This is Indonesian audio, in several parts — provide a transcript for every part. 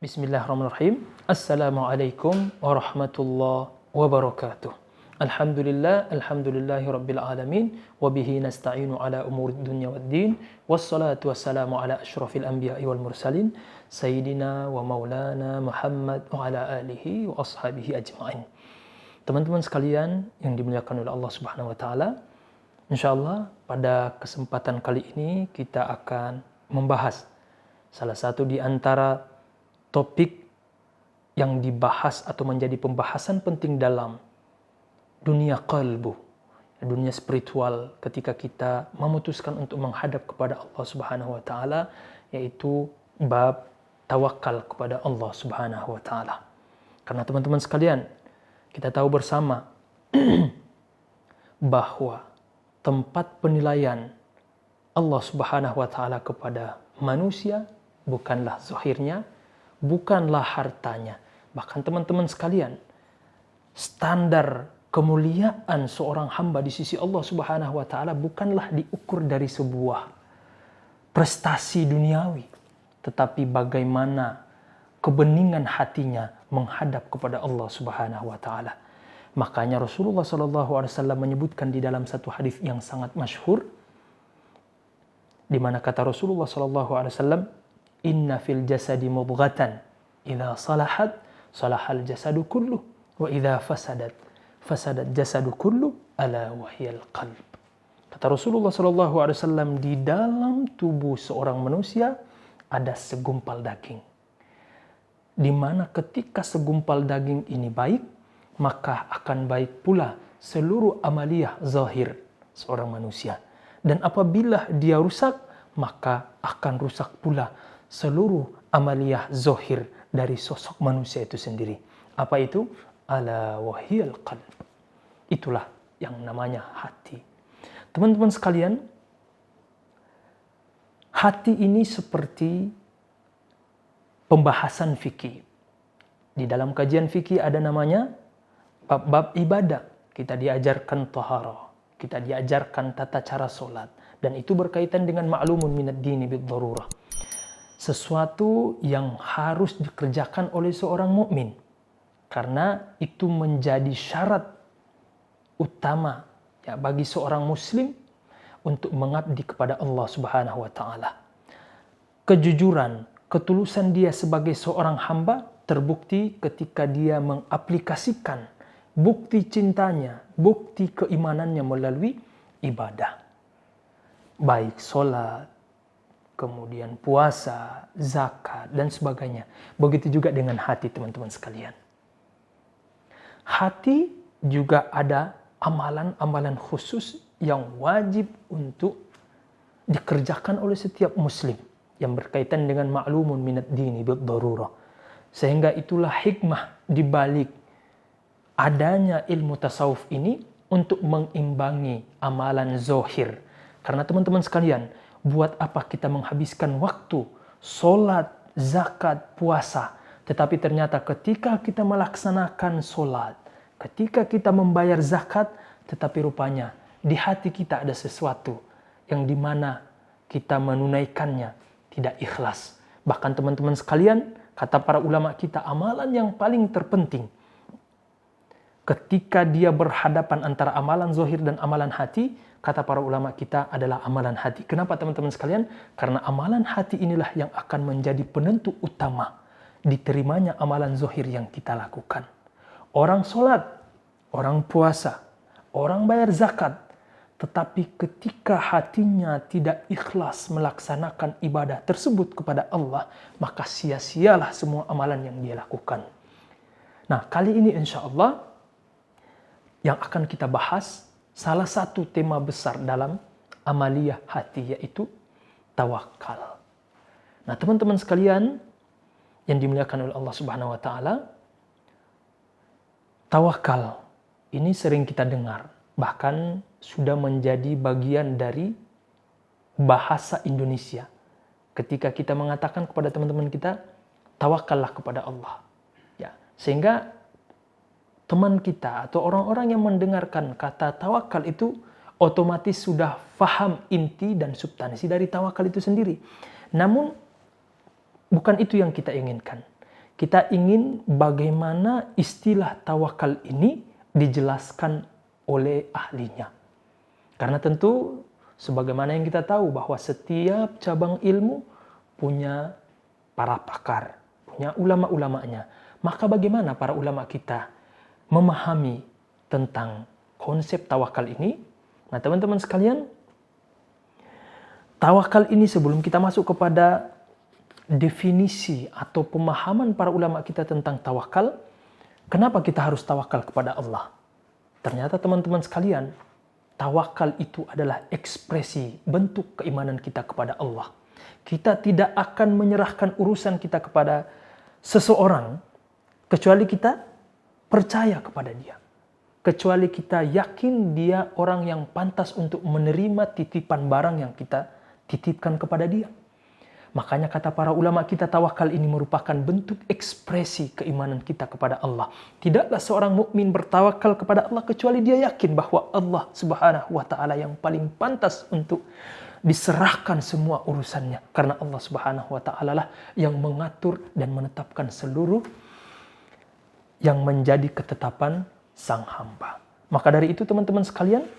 Bismillahirrahmanirrahim. Assalamualaikum warahmatullahi wabarakatuh. Alhamdulillahi rabbil alamin. Wabihi nasta'inu ala umuri dunya waddin. Wassalatu wassalamu ala ashrafil anbiya'i wal mursalin. Sayyidina wa maulana Muhammad wa ala alihi wa ashabihi ajma'in. Teman-teman sekalian yang dimuliakan oleh Allah Subhanahu wa taala, insyaallah pada kesempatan kali ini kita akan membahas salah satu di antara topik yang dibahas atau menjadi pembahasan penting dalam dunia qalbu, dunia spiritual ketika kita memutuskan untuk menghadap kepada Allah Subhanahu wa taala, yaitu bab tawakal kepada Allah Subhanahu wa taala. Karena teman-teman sekalian, kita tahu bersama bahwa tempat penilaian Allah Subhanahu wa taala kepada manusia bukanlah zahirnya, bukanlah hartanya. Bahkan teman-teman sekalian, standar kemuliaan seorang hamba di sisi Allah Subhanahu wa taala bukanlah diukur dari sebuah prestasi duniawi, tetapi bagaimana kebeningan hatinya menghadap kepada Allah Subhanahu wa taala. Makanya Rasulullah sallallahu alaihi wasallam menyebutkan di dalam satu hadis yang sangat masyhur, di mana kata Rasulullah sallallahu alaihi wasallam, inna fil jasadi mudghatan idza salahat salahal jasadu kullu wa idza fasadat jasadu kullu ala wahyal qalb. Kata Rasulullah sallallahu alaihi wasallam, di dalam tubuh seorang manusia ada segumpal daging, di mana ketika segumpal daging ini baik, maka akan baik pula seluruh amaliyah zahir seorang manusia, dan apabila dia rusak, maka akan rusak pula seluruh amaliyah zahir dari sosok manusia itu sendiri. Apa itu? Ala wahyal qalb. Itulah yang namanya hati. Teman-teman sekalian, hati ini seperti pembahasan fikih. Di dalam kajian fikih ada namanya bab ibadah. Kita diajarkan taharah, kita diajarkan tata cara sholat, dan itu berkaitan dengan ma'lumun minad dini bid-darurah. Sesuatu yang harus dikerjakan oleh seorang mukmin, karena itu menjadi syarat utama ya bagi seorang muslim untuk mengabdi kepada Allah Subhanahu wa taala. Kejujuran, ketulusan dia sebagai seorang hamba terbukti ketika dia mengaplikasikan bukti cintanya, bukti keimanannya melalui ibadah. Baik sholat, kemudian puasa, zakat, dan sebagainya. Begitu juga dengan hati, teman-teman sekalian. Hati juga ada amalan-amalan khusus yang wajib untuk dikerjakan oleh setiap muslim yang berkaitan dengan ma'lumun minad dini bid-darurah. Sehingga itulah hikmah dibalik adanya ilmu tasawuf ini untuk mengimbangi amalan zahir. Karena teman-teman sekalian, buat apa kita menghabiskan waktu sholat, zakat, puasa, tetapi ternyata ketika kita melaksanakan sholat, ketika kita membayar zakat, tetapi rupanya di hati kita ada sesuatu yang dimana kita menunaikannya tidak ikhlas. Bahkan teman-teman sekalian, kata para ulama kita, amalan yang paling terpenting ketika dia berhadapan antara amalan zahir dan amalan hati, kata para ulama kita, adalah amalan hati. Kenapa teman-teman sekalian? Karena amalan hati inilah yang akan menjadi penentu utama diterimanya amalan zahir yang kita lakukan. Orang sholat, orang puasa, orang bayar zakat, tetapi ketika hatinya tidak ikhlas melaksanakan ibadah tersebut kepada Allah, maka sia-sialah semua amalan yang dia lakukan. Nah, kali ini insya Allah yang akan kita bahas salah satu tema besar dalam amaliyah hati, yaitu tawakal. Nah, teman-teman sekalian yang dimuliakan oleh Allah Subhanahu wa taala, tawakal ini sering kita dengar, bahkan sudah menjadi bagian dari bahasa Indonesia. Ketika kita mengatakan kepada teman-teman kita, tawakallah kepada Allah. Ya, sehingga teman kita atau orang-orang yang mendengarkan kata tawakal itu otomatis sudah faham inti dan substansi dari tawakal itu sendiri. Namun bukan itu yang kita inginkan. kita ingin bagaimana istilah tawakal ini dijelaskan oleh ahlinya. Karena tentu sebagaimana yang kita tahu bahwa setiap cabang ilmu punya para pakar, punya ulama-ulamanya. Maka bagaimana para ulama kita memahami tentang konsep tawakal ini? Nah, teman-teman sekalian, tawakal ini sebelum kita masuk kepada definisi atau pemahaman para ulama kita tentang tawakal, kenapa kita harus tawakal kepada Allah? Ternyata teman-teman sekalian, tawakal itu adalah ekspresi bentuk keimanan kita kepada Allah. Kita tidak akan menyerahkan urusan kita kepada seseorang kecuali kita percaya kepada dia. Kecuali kita yakin dia orang yang pantas untuk menerima titipan barang yang kita titipkan kepada dia. Makanya kata para ulama kita, tawakal ini merupakan bentuk ekspresi keimanan kita kepada Allah. Tidaklah seorang mukmin bertawakal kepada Allah kecuali dia yakin bahwa Allah Subhanahu wa taala yang paling pantas untuk diserahkan semua urusannya. Karena Allah Subhanahu wa taala lah yang mengatur dan menetapkan seluruh yang menjadi ketetapan sang hamba. Maka dari itu teman-teman sekalian,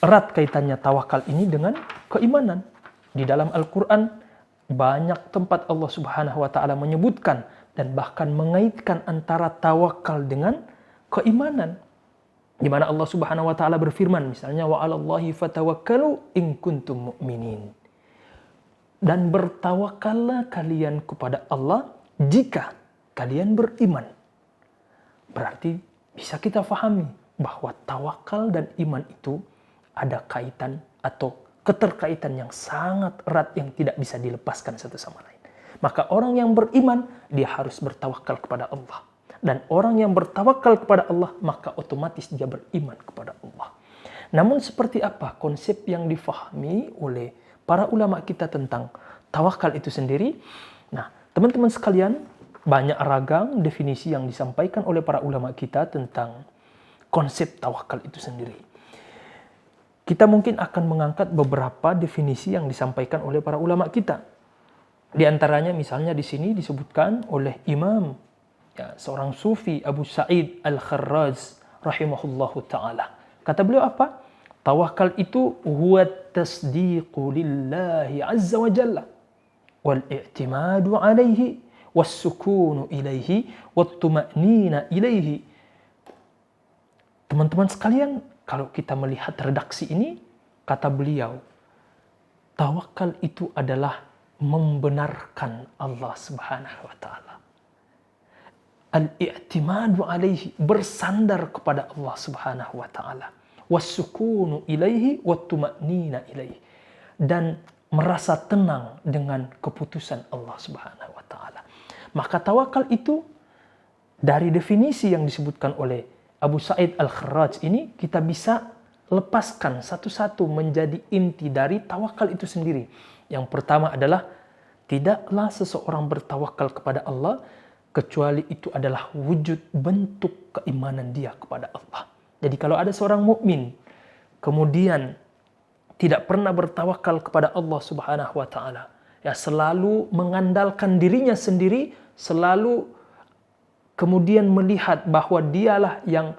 erat kaitannya tawakal ini dengan keimanan. Di dalam Al-Quran banyak tempat Allah Subhanahu wa taala menyebutkan dan bahkan mengaitkan antara tawakal dengan keimanan. Di mana Allah Subhanahu wa taala berfirman misalnya wa 'alallahi fatawakkalu in kuntum mu'minin. Dan bertawakallah kalian kepada Allah jika kalian beriman. Berarti bisa kita fahami bahwa tawakal dan iman itu ada kaitan atau keterkaitan yang sangat erat yang tidak bisa dilepaskan satu sama lain. Maka orang yang beriman, dia harus bertawakal kepada Allah. Dan orang yang bertawakal kepada Allah, maka otomatis dia beriman kepada Allah. Namun seperti apa konsep yang difahami oleh para ulama kita tentang tawakal itu sendiri? Nah, teman-teman sekalian, banyak ragam definisi yang disampaikan oleh para ulama kita tentang konsep tawakal itu sendiri. Kita mungkin akan mengangkat beberapa definisi yang disampaikan oleh para ulama kita. Di antaranya misalnya di sini disebutkan oleh Imam, seorang sufi, Abu Sa'id Al-Kharraz rahimahullahu ta'ala. Kata beliau apa? Tawakal itu huwa tasdiqu lillahi azza wa jalla wal i'timadu alaihi was sukunu ilaihi wat tuma'nina ilaihi. Teman-teman sekalian, kalau kita melihat redaksi ini, kata beliau, tawakal itu adalah membenarkan Allah Subhanahu wa taala. Al-i'timadu alaihi, bersandar kepada Allah Subhanahu wa taala. Was-sukunu ilaihi wat-tuma'nina ilaihi. Dan merasa tenang dengan keputusan Allah Subhanahu wa taala. Maka tawakal itu dari definisi yang disebutkan oleh Abu Sa'id Al-Kharraz ini kita bisa lepaskan satu-satu menjadi inti dari tawakal itu sendiri. Yang pertama adalah tidaklah seseorang bertawakal kepada Allah kecuali itu adalah wujud bentuk keimanan dia kepada Allah. Jadi kalau ada seorang mukmin kemudian tidak pernah bertawakal kepada Allah Subhanahu wa taala, ya selalu mengandalkan dirinya sendiri, selalu kemudian melihat bahwa dialah yang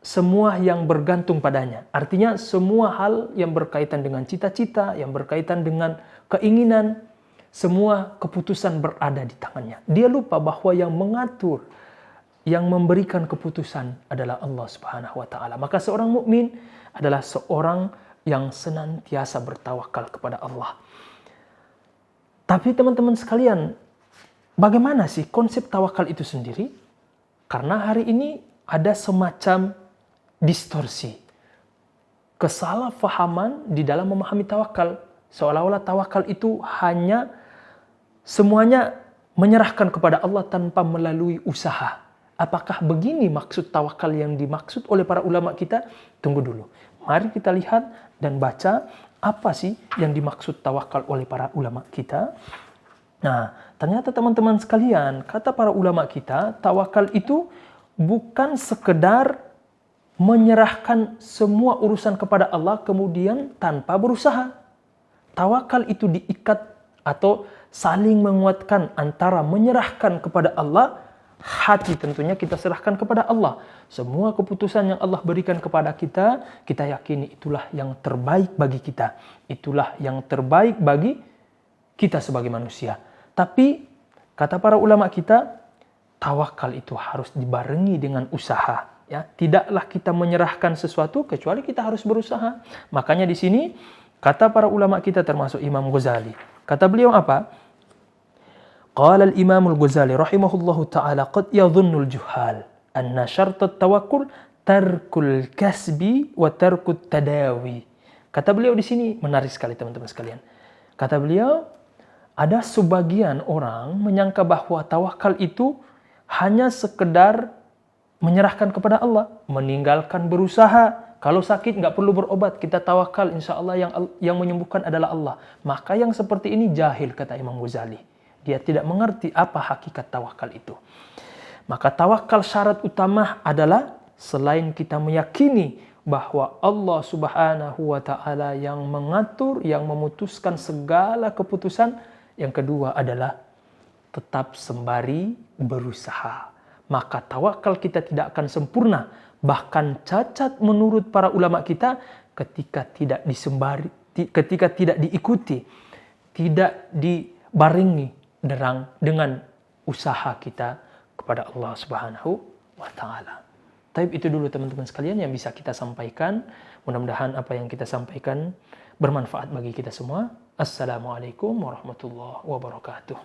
semua yang bergantung padanya. Artinya semua hal yang berkaitan dengan cita-cita, yang berkaitan dengan keinginan, semua keputusan berada di tangannya. Dia lupa bahwa yang mengatur, yang memberikan keputusan adalah Allah Subhanahu wa taala. Maka seorang mukmin adalah seorang yang senantiasa bertawakal kepada Allah. Tapi teman-teman sekalian, bagaimana sih konsep tawakal itu sendiri? Karena hari ini ada semacam distorsi, kesalahpahaman di dalam memahami tawakal. Seolah-olah tawakal itu hanya semuanya menyerahkan kepada Allah tanpa melalui usaha. Apakah begini maksud tawakal yang dimaksud oleh para ulama kita? Tunggu dulu. Mari kita lihat dan baca apa sih yang dimaksud tawakal oleh para ulama kita. Nah, ternyata teman-teman sekalian, kata para ulama kita, tawakal itu bukan sekedar menyerahkan semua urusan kepada Allah kemudian tanpa berusaha. Tawakal itu diikat atau saling menguatkan antara menyerahkan kepada Allah, hati tentunya kita serahkan kepada Allah. Semua keputusan yang Allah berikan kepada kita, kita yakini itulah yang terbaik bagi kita. Itulah yang terbaik bagi kita sebagai manusia. Tapi, kata para ulama kita, tawakal itu harus dibarengi dengan usaha. Ya, tidaklah kita menyerahkan sesuatu kecuali kita harus berusaha. Makanya di sini, kata para ulama kita termasuk Imam Ghazali. Kata beliau apa? Qala al-Imam al-Ghazali rahimahullahu ta'ala qad yadhunnu al-juhal anna syart at-tawakkul tarkul kasbi wa tarkut tadawi. Kata beliau di sini menarik sekali teman-teman sekalian. Kata beliau, ada sebagian orang menyangka bahwa tawakal itu hanya sekedar menyerahkan kepada Allah, meninggalkan berusaha. Kalau sakit nggak perlu berobat, kita tawakal, insya Allah yang menyembuhkan adalah Allah. Maka yang seperti ini jahil, kata Imam Ghazali. Dia tidak mengerti apa hakikat tawakal itu. Maka tawakal syarat utama adalah selain kita meyakini bahwa Allah Subhanahu wa Ta'ala yang mengatur, yang memutuskan segala keputusan. Yang kedua adalah tetap sembari berusaha. Maka tawakal kita tidak akan sempurna. Bahkan cacat menurut para ulama kita ketika tidak diikuti, tidak dibarengi dengan usaha kita kepada Allah Subhanahu wa Ta'ala. Tapi itu dulu teman-teman sekalian yang bisa kita sampaikan. Mudah-mudahan apa yang kita sampaikan bermanfaat bagi kita semua. Assalamualaikum warahmatullahi wabarakatuh.